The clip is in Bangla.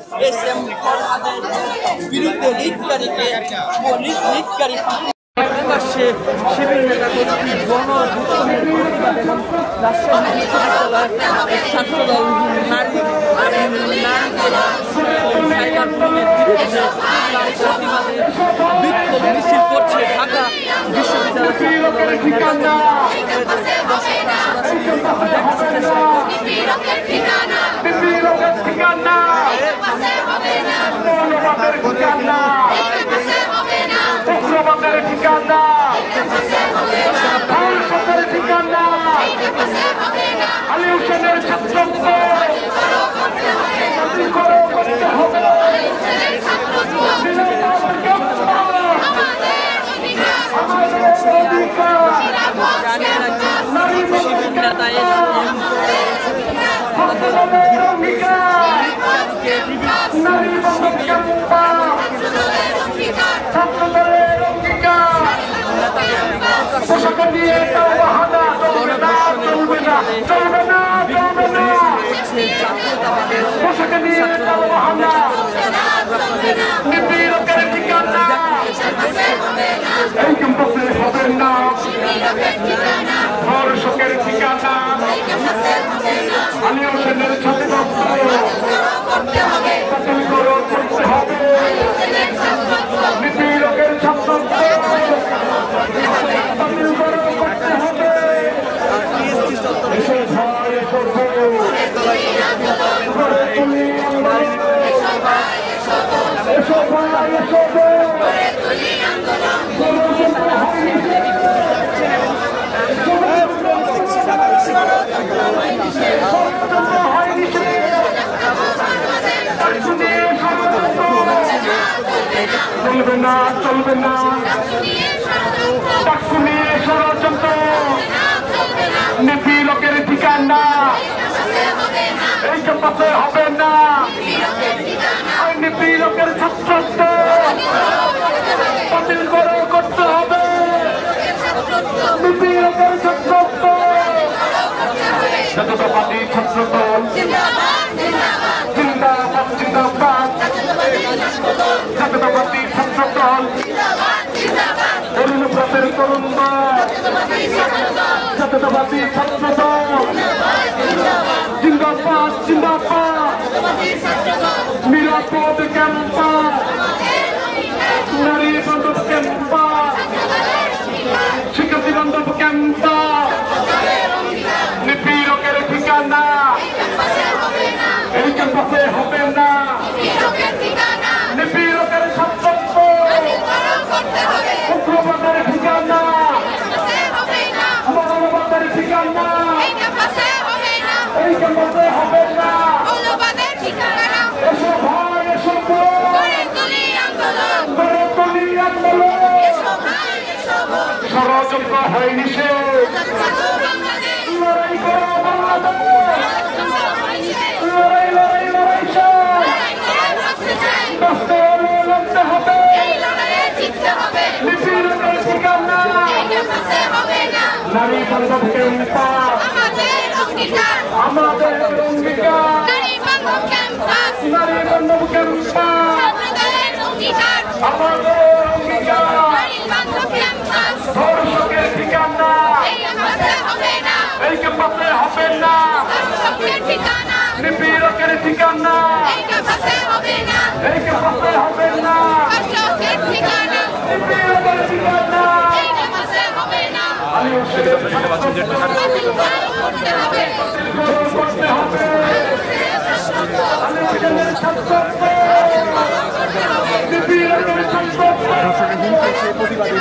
এসএম ফরহাদের বিরুদ্ধে লিটকারী প্রকাশ্যে শিবির নেতা কর্তৃক গণধর্ষণের প্রতিবাদ এবং রাজশাহী বিশ্ববিদ্যালয়ের ছাত্রদল নারীদের সাইবার বুলিংয়ের বিরুদ্ধে প্রতিবাদে বিক্ষোভ মিছিল করছে ঢাকা বিশ্ববিদ্যালয় ছাত্রদলের চলবে না ষড়যন্ত্র নিপীড়কের ঠিকানা এই ক্যাম্পাসে হবে না নিপীড়কের ছাত্রত্ব বাতিল করতে হবে নিপীড়কের ছাত্রত্ব জাতীয়তাবাদী ছাত্রদল জিন্দাবাদ জিন্দাবাদ জাতীয়তাবাদী ছাত্রদল অনুপ্রাতের তরুণ জাতীয়তাবাদী ছাত্রদল জিন্দাবাদ জিন্দাবাদ নিরাপদ ক্যাম্পাস নারী বান্ধব ক্যাম্পাস শিক্ষার্থী বান্ধব ক্যাম্পাস নিপীড়কের ঠিকানা এই ক্যাম্পাসে হবে না নিপীড়কের ছাত্রত্ব উগ্রবাদের ঠিকানা মানবতার ঠিকানা এই ক্যাম্পাসে হবে না এসো ভাই এসো গড়ে তুলি আন্দোলন ষড়যন্ত্র হয়নি সে লড়াই করো বাংলাদেশ লড়াই লড়তে হবে নিপীড়কের ঠিকানা নারী বান্ধব ক্যাম্পাস আমাদের অঙ্গীকার নারী বান্ধব ক্যাম্পাস আমাদের অঙ্গীকার ধর্ষকের ঠিকানা এই ক্যাম্পাসে হবে না নিপীড়কের ঠিকানা এই ক্যাম্পাসে হবে না নিপীড়কের ঠিকানা প্রতিবাদী